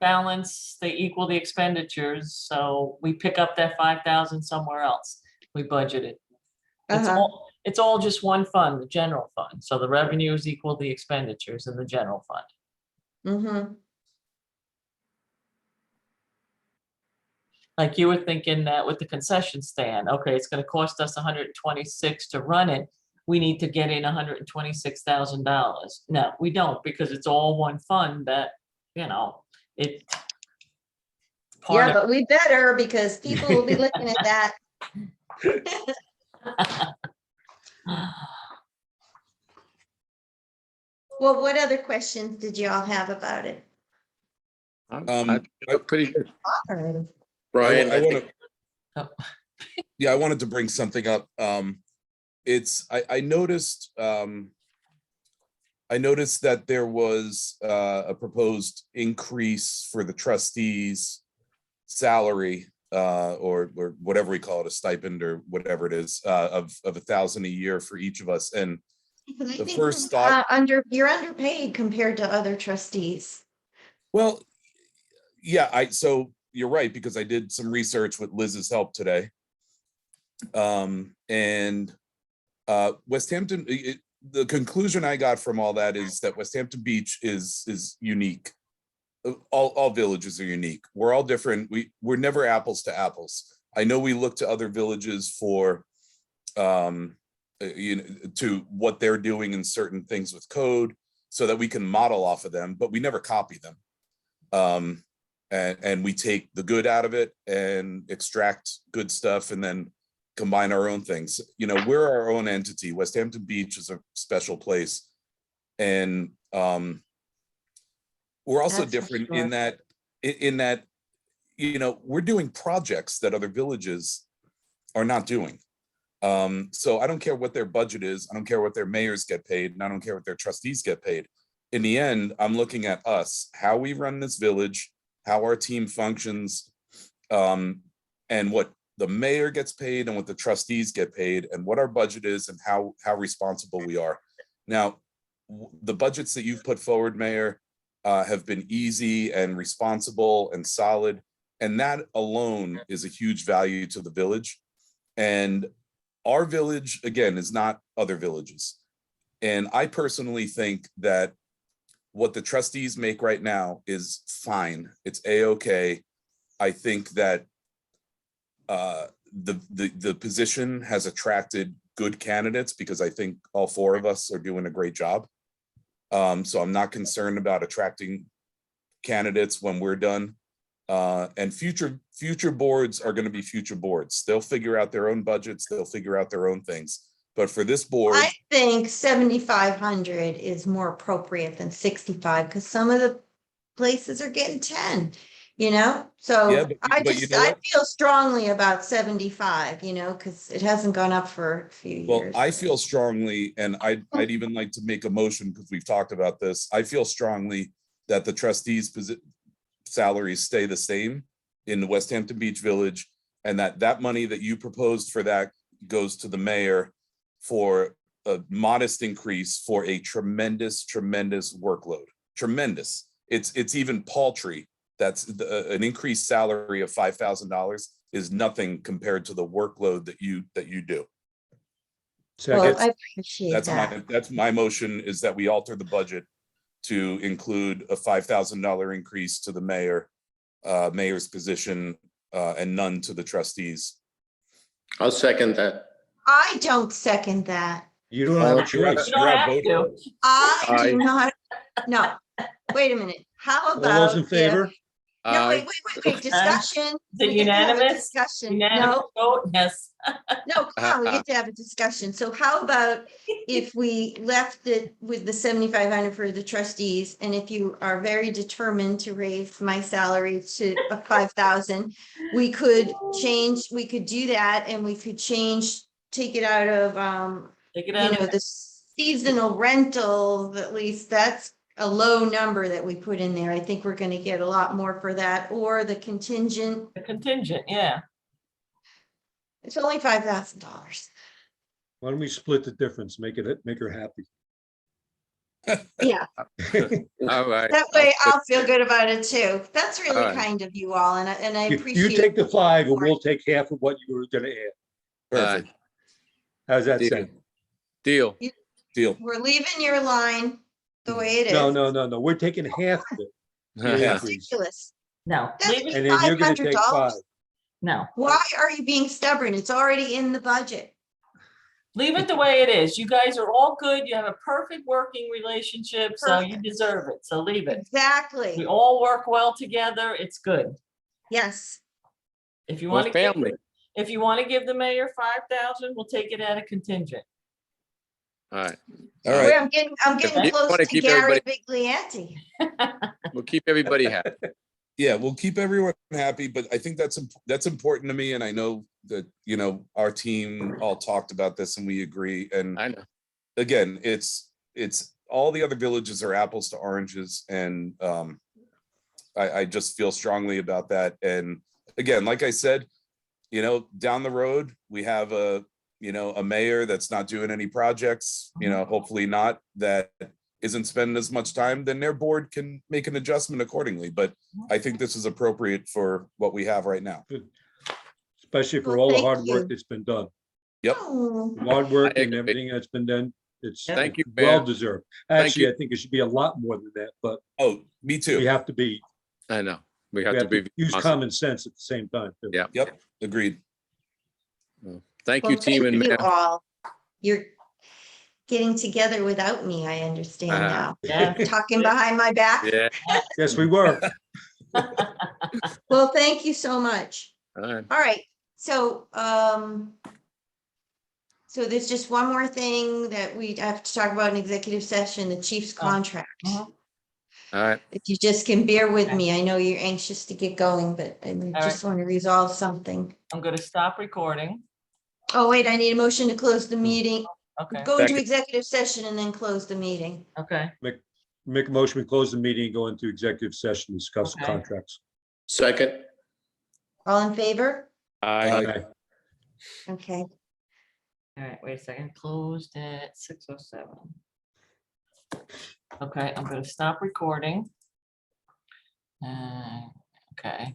balance, they equal the expenditures, so we pick up that 5,000 somewhere else. We budget it. It's all just one fund, the general fund. So the revenues equal the expenditures in the general fund. Mm-hmm. Like you were thinking that with the concession stand, okay, it's gonna cost us 126 to run it. We need to get in $126,000. No, we don't, because it's all one fund that, it. part Yeah, of- but we better, because people will be looking at that. Well, what other questions did you all have about it? Pretty good. All right. Brian, I I want think to. Yeah, I wanted to bring something up. I noticed that there was a proposed increase for the trustees' salary, or whatever we call it, a stipend or whatever it is, of $1,000 a year for each of us. And I the think, first thought, you're underpaid compared to other trustees. well, yeah, so you're right, because I did some research with Liz's help today. And West Hampton, the conclusion I got from all that is that West Hampton Beach is unique. All villages are unique. We're all different. We're never apples to apples. I know we look to other villages for to what they're doing in certain things with code, so that we can model off of them, but we never copy them. And we take the good out of it and extract good stuff and then combine our own things. We're our own entity. West Hampton Beach is a special place. And we're also That's for different sure. in that, we're doing projects that other villages are not doing. So I don't care what their budget is. I don't care what their mayors get paid, and I don't care what their trustees get paid. In the end, I'm looking at us, how we run this village, how our team functions, and what the mayor gets paid and what the trustees get paid, and what our budget is and how responsible we are. Now, the budgets that you've put forward, Mayor, have been easy and responsible and solid. And that alone is a huge value to the village. And our village, again, is not other villages. And I personally think that what the trustees make right now is fine. It's a-okay. I think that the position has attracted good candidates, because I think all four of us are doing a great job. So I'm not concerned about attracting candidates when we're done. And future boards are going to be future boards. They'll figure out their own budgets. They'll figure out their own things. But for this board, I think 7,500 is more appropriate than 65, because some of the places are getting 10, you know? So Yeah, but you know I what? feel strongly about 75, you know, because it hasn't gone up for a few Well, years. I feel strongly, and I'd even like to make a motion because we've talked about this. I feel strongly that the trustees' salaries stay the same in the West Hampton Beach Village, and that money that you proposed for that goes to the mayor for a modest increase for a tremendous workload. Tremendous. It's even paltry. That's an increased salary of $5,000 is nothing compared to the workload that you do. Well, Second, I appreciate that. That's my motion, is that we alter the budget to include a $5,000 increase to the mayor's position, and none to the trustees. I'll second that. I don't second that. you don't have a You're out- choice. You don't you're have outvoted. to. I do Aye. not, no, wait a minute. How All those in about, favor? no, wait, discussion. Is it We get to have a unanimous? Discussion, Unanimous no, vote? Yes. no, come on, we get to have a discussion. So how about if we left it with the 7,500 for the trustees? And if you are very determined to raise my salary to 5,000, we could do that, and we could take it out of, Take it you out. know, the seasonal rental, at least that's a low number that we put in there. I think we're gonna get a lot more for that, or the contingent, The contingent, yeah. it's only $5,000. Why don't we split the difference, make her happy? Yeah, All right. that way I'll feel good about it too. That's really All right. kind of you all, and I You appreciate. take the 5 and we'll take half of what you were gonna add. Perfect. How's that Deal. sound? Deal. Deal. We're leaving your line the way it is. No, we're taking half of it. the That's increase. ridiculous. No, leave it. And then you're gonna take 5. $500. No, Why are you being stubborn? It's already in the budget. leave it the way it is. You guys are all good. You have a perfect working relationship, so you Perfect. deserve it. So leave it. We Exactly. all work well together. It's good. Yes. If you We're want to family. if you want to give the mayor 5,000, we'll take it out of contingent. All right. All Wait, right. I'm getting you close wanna to keep Gary Biglianti. We'll keep everybody happy. Yeah, we'll keep everyone happy, but I think that's important to me. And I know that, our team all talked about this and we agree. And I know. again, it's all the other villages are apples to oranges. And I just feel strongly about that. And again, like I said, down the road, we have a mayor that's not doing any projects, hopefully not, that isn't spending as much time, then their board can make an adjustment accordingly. But I think this is appropriate for what we have right now. Especially for Well, all the thank hard work you. that's been done. Yep. Oh, Hard work I and agree. everything that's been done. It's Thank you, well Mayor. deserved. Thank Actually, you. I think it should be a lot more than that, but Oh, me we too. have to be, I know. We we have to have to be. use responsible. common sense at the same time. too. Yeah. Yep, agreed. Thank well, you, team and thank you mayor. all. You're getting together without me, I understand Uh-huh. now. Yeah. Talking behind my back. Yeah. Yes, we were. Well, thank you so much. All right. All right, so, so there's just one more thing that we have to talk about in executive session, the chief's contract. Mhm. All right. If you just can bear with Okay. me, I know you're anxious to get going, but I All just want to resolve something. I'm going to stop recording. Oh, wait, I need a motion to close the meeting, Okay, go into Second. executive session and then close the meeting. okay. Make a motion, we close the meeting, go into executive session, discuss Okay. contracts. Second. All in favor? Aye. Aye. Okay. All right, wait a second. Closed at 6:07. Okay, I'm going to stop recording. Okay.